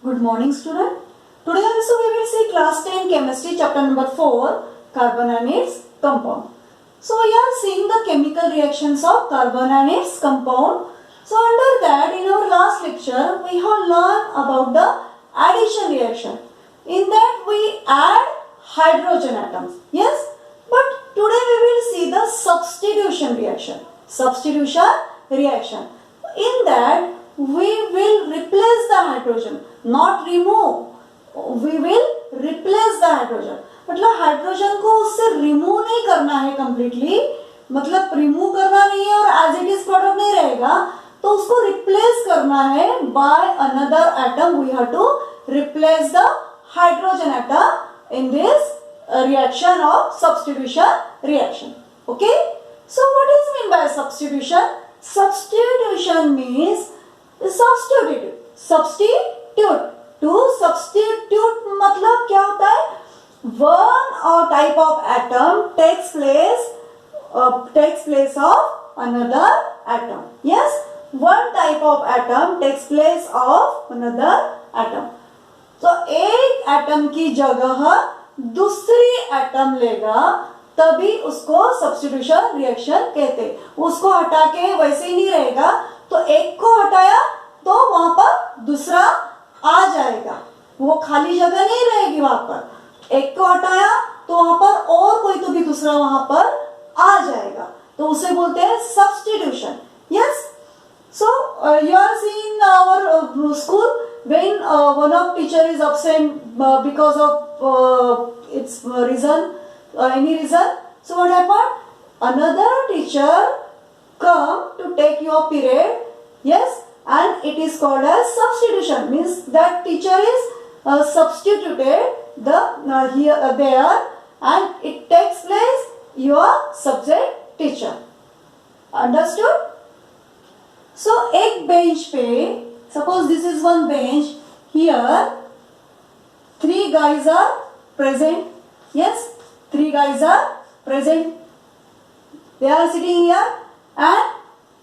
Good morning, student. Today also we will see class 10 chemistry chapter number 4 carbon and its compound. So we are seeing the chemical reactions of carbon and its compound. So under that in our last lecture we have learned about the addition reaction. In that we add hydrogen atoms. Yes, but today we will see the substitution reaction. Substitution reaction. In that we will replace the hydrogen, not remove. We will replace the hydrogen. मतलब hydrogen को उससे remove नहीं करना है completely, मतलब remove करना नहीं है और as it is प्रोडक्ट नहीं रहेगा, तो उसको रिप्लेस करना है by another atom. We have to replace the hydrogen atom in this reaction of substitution reaction. Okay? So what is mean by substitution? Substitution means substitute. Substitute. To substitute मतलब क्या होता है? One type of atom takes place of another atom. Yes, one type of atom takes place of another atom. तो एक atom की जगह दूसरी atom लेगा तभी उसको सब्स्टिट्यूशन रिएक्शन कहते. उसको हटा के वैसे ही नहीं रहेगा, तो एक को हटाया तो वहां पर दूसरा आ जाएगा, वो खाली जगह नहीं रहेगी वहां पर. एक को हटाया तो वहां पर और कोई तो भी दूसरा वहां पर आ जाएगा, तो उसे बोलते हैं substitution. Yes, so you are seeing our school when one of teacher is absent because of its reason, any reason, so what happened? Another teacher come to take your period. Yes, and it is called as substitution. Means that teacher is substituted there and it takes place your subject teacher. Understood? So एक bench पे, suppose this is one bench, here 3 guys are present. Yes, 3 guys are present. They are sitting here, and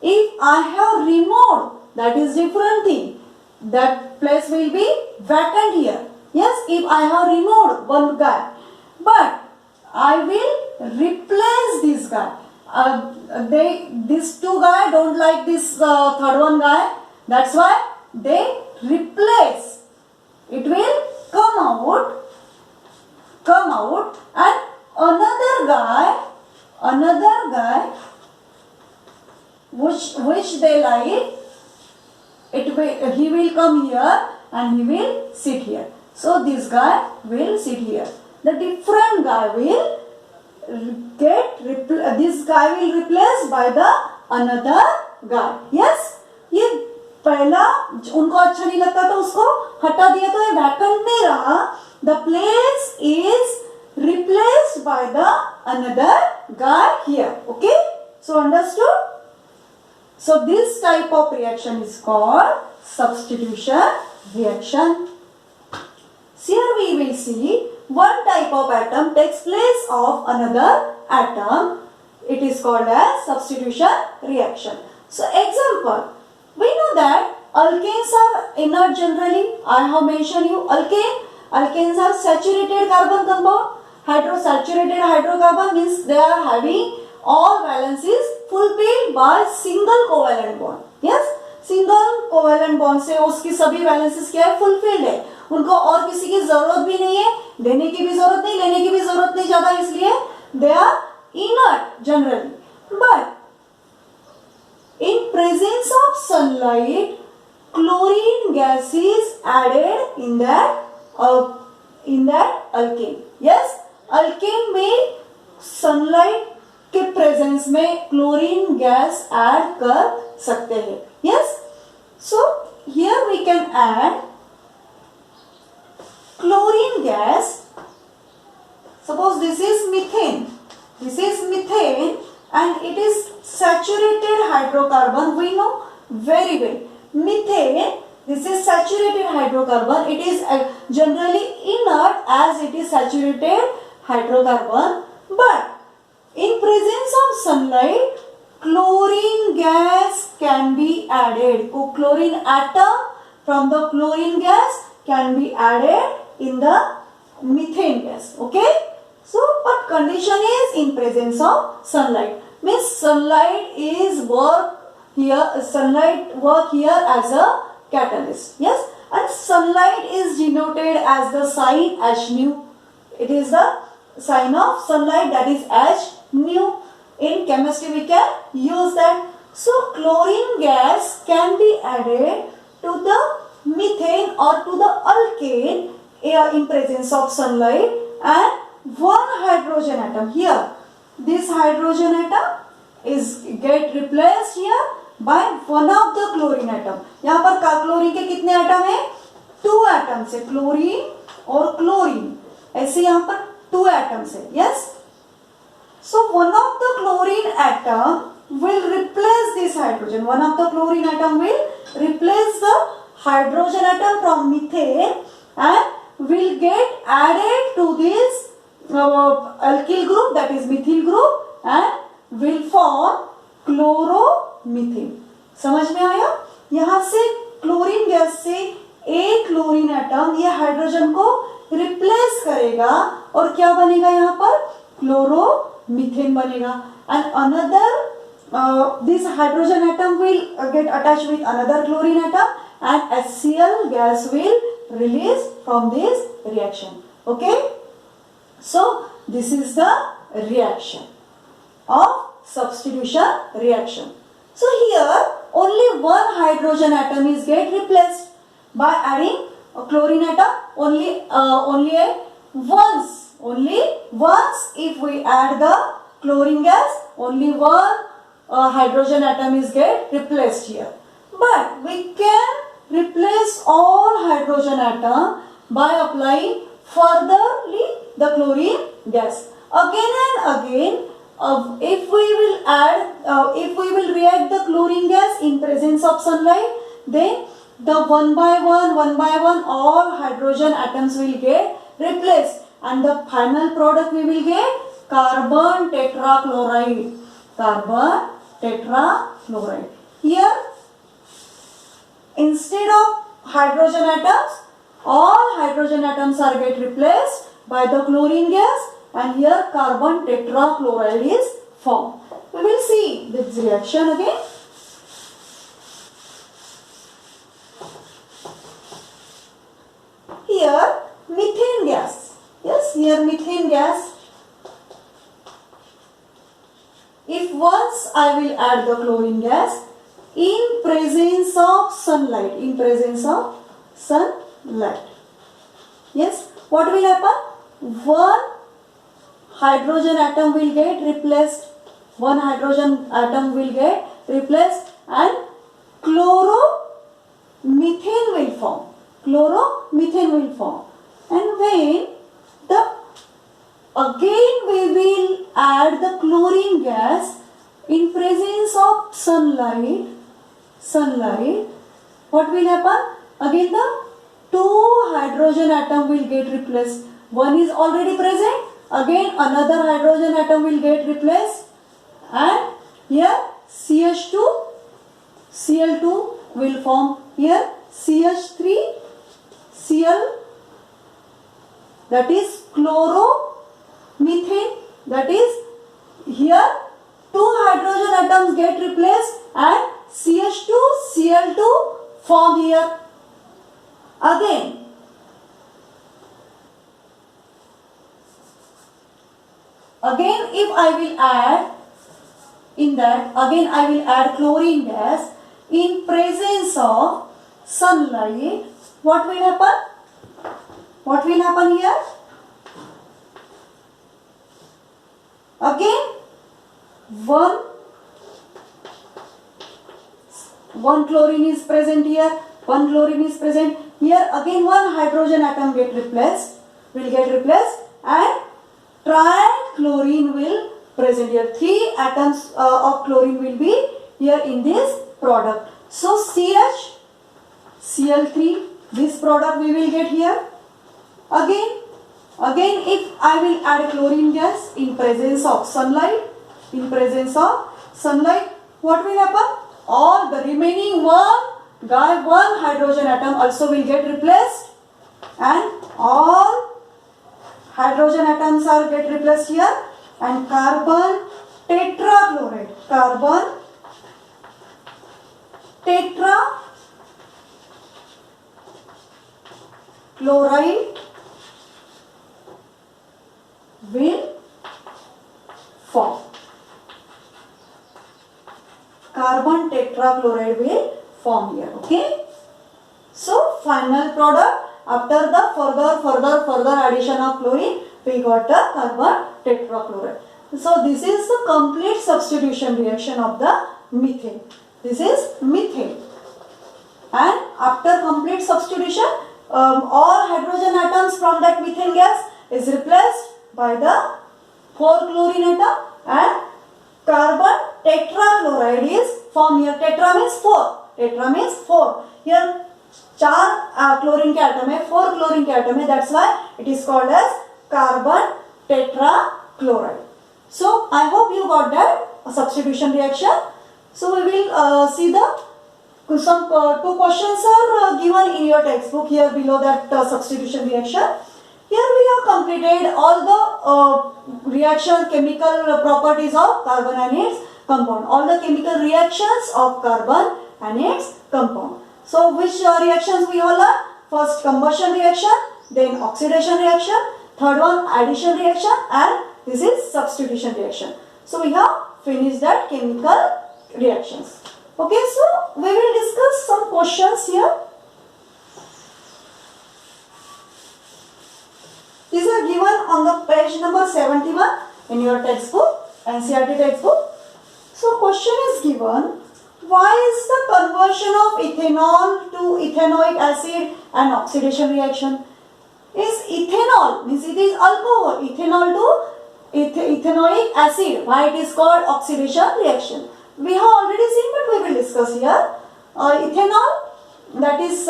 if I have removed, that is different thing. That place will be vacant here. Yes, if I have removed one guy, but I will replace this guy. These 2 guys don't like this third one guy. That's why they replace. It will come out, and another guy, which they like, he will come here and he will sit here. So this guy will sit here. The different guy will this guy will replaced by the another guy. Yes, ये पहला उनको अच्छा नहीं लगता तो उसको हटा दिया, तो ये वैकेंट नहीं रहा. The place is replaced by the another guy here. Okay, so understood? So this type of reaction is called substitution reaction. Here we will see one type of atom takes place of another atom. It is called as substitution reaction. So example, we know that alkanes are inert generally. I have mentioned you alkanes are saturated carbon compound. Saturated hydrocarbon means they are having all valencies fulfilled by single covalent bond. Yes, single covalent bond से उसकी सभी valencies क्या है? Fulfilled है. उनको और किसी की जरूरत भी नहीं है, देने की भी जरूरत नहीं, लेने की भी जरूरत नहीं ज्यादा, इसलिए they are inert generally. But in presence of sunlight, chlorine gas is added in that alkane. Yes, alkane में sunlight के प्रेजेंस में क्लोरीन गैस ऐड कर सकते हैं. Yes, so here we can add chlorine gas. Suppose this is methane and it is saturated hydrocarbon. We know very well methane, this is saturated hydrocarbon. It is generally inert as it is saturated hydrocarbon, but in presence of sunlight, chlorine gas can be added. Chlorine atom from the chlorine gas can be added in the methane gas. Okay. So, but condition is in presence of sunlight. Means sunlight is work here as a catalyst. Yes. And sunlight is denoted as the sign H nu. It is the sign of sunlight, that is H nu. In chemistry we can use that. So chlorine gas can be added to the methane or to the alkane in presence of sunlight, and one hydrogen atom here, this hydrogen atom is get replaced here by one of the chlorine atom. यहाँ पर chlorine के कितने atom है? 2 atoms है, chlorine और chlorine, ऐसे यहाँ पर 2 एटम्स है. Yes. So one of the chlorine atom will replace this hydrogen. One of the chlorine atom will replace the hydrogen atom from methane and will get added to this alkyl group, that is methyl group, and will form chloromethane. समझ में आया? यहाँ से chlorine gas से एक chlorine atom ये hydrogen को replace करेगा और क्या बनेगा यहाँ पर? क्लोरोमीथेन बनेगा. And another this hydrogen atom will get attach with another chlorine atom and HCl gas will release from this reaction. Okay. So this is the reaction of substitution reaction. So here only one hydrogen atom is get replaced by adding a chlorine atom. Only once if we add the chlorine gas, only one hydrogen atom is get replaced here. But we can replace all hydrogen atom by applying furtherly the chlorine gas. Again and again, if we will react the chlorine gas in presence of sunlight, then the one by one all hydrogen atoms will get replaced, and the final product we will get carbon tetrachloride. Carbon tetrachloride. Here, instead of hydrogen atoms, all hydrogen atoms are get replaced by the chlorine gas, and here carbon tetrachloride is formed. We will see this reaction again. Here methane gas. Yes, here methane gas. If once I will add the chlorine gas in presence of sunlight, yes, what will happen? One hydrogen atom will get replaced, and chloromethane will form. And when again we will add the chlorine gas in presence of sunlight, what will happen? Again the 2 hydrogen atom will get replaced. One is already present, again another hydrogen atom will get replaced, and here CH2, Cl2 will form. Here CH3, Cl, that is chloromethane, that is here 2 hydrogen atoms get replaced and CH2, Cl2 form here. Again if I will add in that, again I will add chlorine gas in presence of sunlight, what will happen? What will happen here? Again one chlorine is present here, one chlorine is present here, again one hydrogen atom will get replaced, and trichlorine will present here. 3 atoms of chlorine will be here in this product. So CH, Cl3, this product we will get here. Again if I will add chlorine gas in presence of sunlight, what will happen? All the remaining one hydrogen atom also will get replaced, and all hydrogen atoms are get replaced here, and carbon tetrachloride, carbon tetrachloride will form. Carbon tetrachloride will form here. Okay. So final product, after the further addition of chlorine, we got the carbon tetrachloride. So this is the complete substitution reaction of the methane. This is methane. And after complete substitution, all hydrogen atoms from that methane gas is replaced by the 4 chlorine atom, and carbon tetrachloride is formed here. Tetra means 4. Tetra means 4. Here 4 chlorine के atom है, 4 chlorine के atom है. That's why it is called as carbon tetrachloride. So I hope you got that substitution reaction. So we will see the some 2 questions are given in your textbook here below that substitution reaction. Here we have completed all the reaction chemical properties of carbon and its compound. All the chemical reactions of carbon and its compound. So which reactions we all learn? First combustion reaction, then oxidation reaction, third one addition reaction, and this is substitution reaction. So we have finished that chemical reactions. Okay, so we will discuss some questions here. These are given on the page number 71 in your textbook, NCERT textbook. So question is given, why is the conversion of ethanol to ethanoic acid an oxidation reaction? Is ethanol, means it is alcohol, ethanol to ethanoic acid, why it is called oxidation reaction? We have already seen, but we will discuss here. Ethanol, that is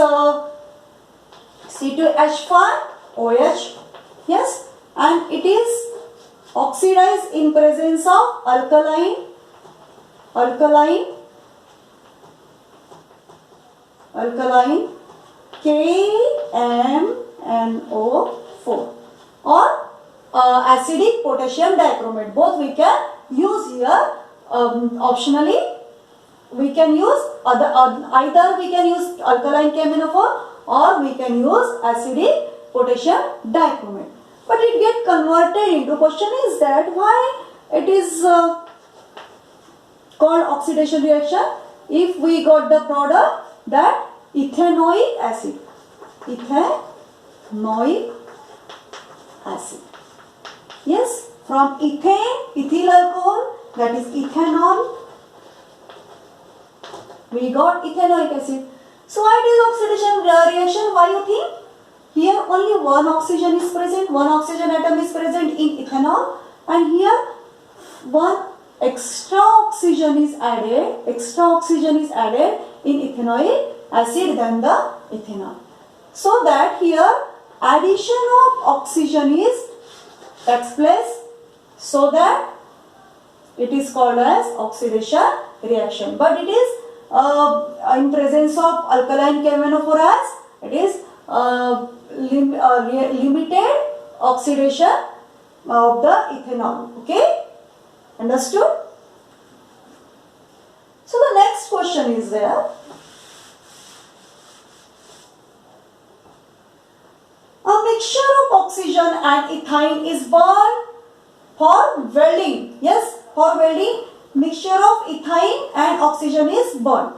C2H5OH, yes, and it is oxidized in presence of alkaline KMNO4 or acidic potassium dichromate. Both we can use here. Optionally we can use either we can use alkaline KMNO4 or we can use acidic potassium dichromate. But it get converted into, question is that why it is called oxidation reaction if we got the product that ethanoic acid. Yes, from ethane, ethyl alcohol, that is ethanol, we got ethanoic acid. So why it is oxidation reaction? Why you think? Here only one oxygen is present, one oxygen atom is present in ethanol, and here one extra oxygen is added in ethanoic acid than the ethanol. So that here addition of oxygen takes place, so that it is called as oxidation reaction. But it is in presence of alkaline KMNO4 as it is limited oxidation of the ethanol. Okay, understood? So the next question is there. A mixture of oxygen and ethane is burned for welding. Yes, for welding, mixture of ethane and oxygen is burned.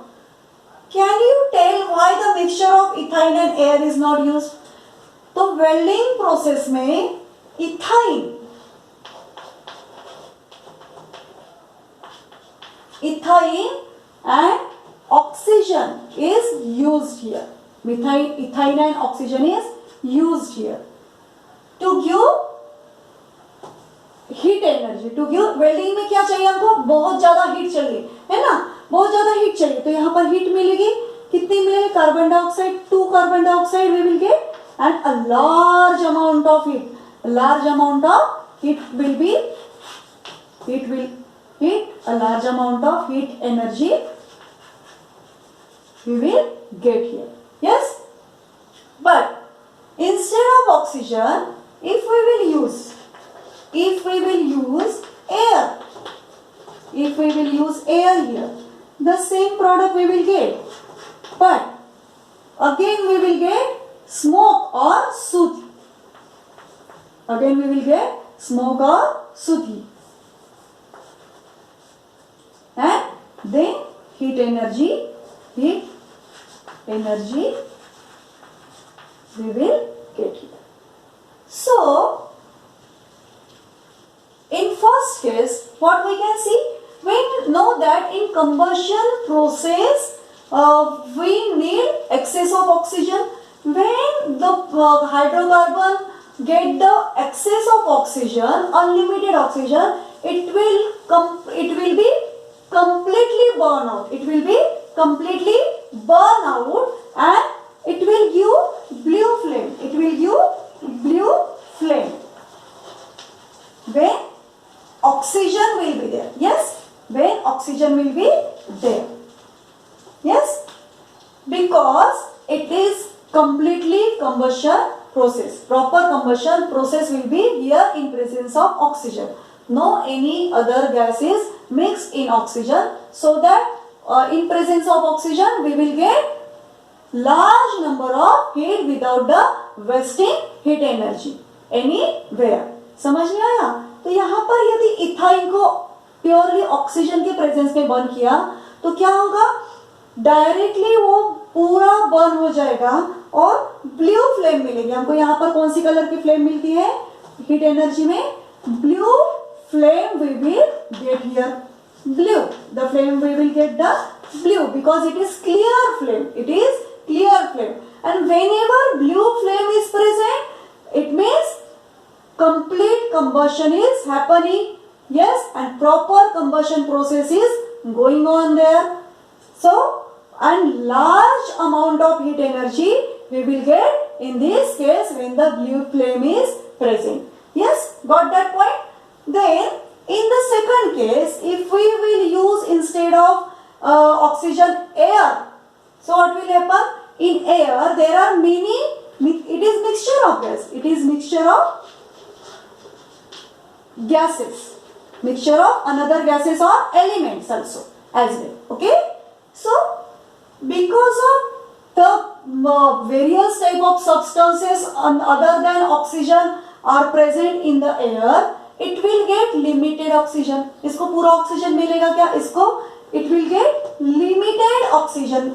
Can you tell why the mixture of ethane and air is not used? तो welding process में ethane and oxygen is used here. Ethane and oxygen is used here to give heat energy, to give welding में क्या चाहिए हमको? बहुत ज्यादा heat चाहिए, है ना, बहुत ज्यादा हीट चाहिए. तो यहाँ पर हीट मिलेगी, कितनी मिलेगी? Carbon dioxide, 2 carbon dioxide we will get and a large amount of heat. Large amount of heat will be a large amount of heat energy we will get here. Yes, but in oxygen, if we will use air, if we will use air here, the same product we will get, but again we will get smoke or sooty. Again we will get smoke or sooty. And then heat energy we will get here. So in first case, what we can see, we know that in combustion process we need excess of oxygen. When the hydrocarbon get the excess of oxygen, unlimited oxygen, it will be completely burn out. It will be completely burn out and it will give blue flame. It will give blue flame. When oxygen will be there. Yes, when oxygen will be there. Yes, because it is completely combustion process. Proper combustion process will be here in presence of oxygen. No any other gases mixed in oxygen, so that in presence of oxygen we will get large number of heat without the wasting heat energy anywhere. समझ में आया? तो यहाँ पर यदि ethyne को purely oxygen के presence में बर्न किया तो क्या होगा, डायरेक्टली वो पूरा बर्न हो जाएगा और ब्लू फ्लेम मिलेगी हमको. यहाँ पर कौन सी कलर की फ्लेम मिलती है हीट एनर्जी में? Blue flame we will get here. Blue, the flame we will get the blue because it is clear flame. It is clear flame. And whenever blue flame is present, it means complete combustion is happening. Yes, and proper combustion process is going on there. So, and large amount of heat energy we will get in this case when the blue flame is present. Yes, got that point? Then in the second case, if we will use instead of oxygen air, so what will happen? In air there are many, it is mixture of gas, it is mixture of gases, mixture of another gases or elements also as well. Okay, so because of the various type of substances other than oxygen are present in the air, it will get limited oxygen. इसको पूरा oxygen मिलेगा क्या? इसको it will get limited oxygen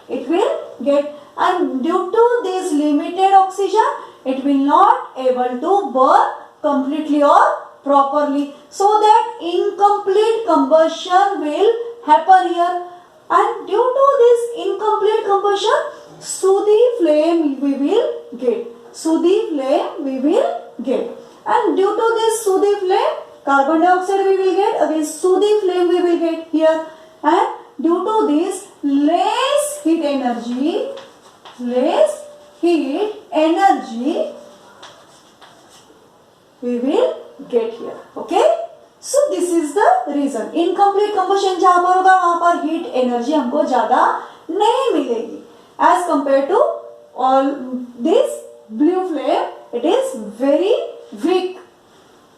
it will get, and due to this limited oxygen it will not able to burn completely or properly, so that incomplete combustion will happen here. And due to this incomplete combustion, sooty flame we will get. And due to this sooty flame, carbon dioxide we will get, again sooty flame we will get here. And due to this less heat energy we will get here. Okay, so this is the reason. Incomplete combustion जहाँ पर होगा वहाँ पर heat energy हमको ज़्यादा नहीं मिलेगी as compared to all this blue flame. It is very weak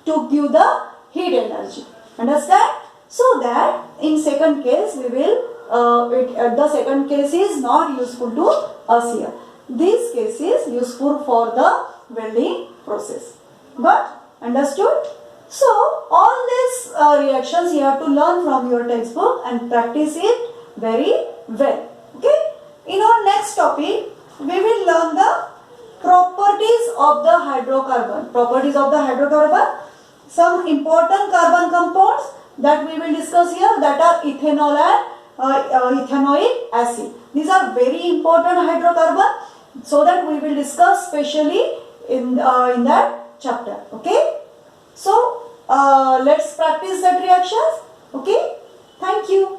to give the heat energy. Understand? So that in second case we will the second case is not useful to us here. This case is useful for the welding process. Got? Understood? So all these reactions you have to learn from your textbook and practice it very well. Okay? In our next topic we will learn the properties of the hydrocarbon. Some important carbon compounds that we will discuss here, that are ethanol and ethanoic acid. These are very important hydrocarbon, so that we will discuss specially in that chapter. Okay, so let's practice that reactions. Okay, thank you.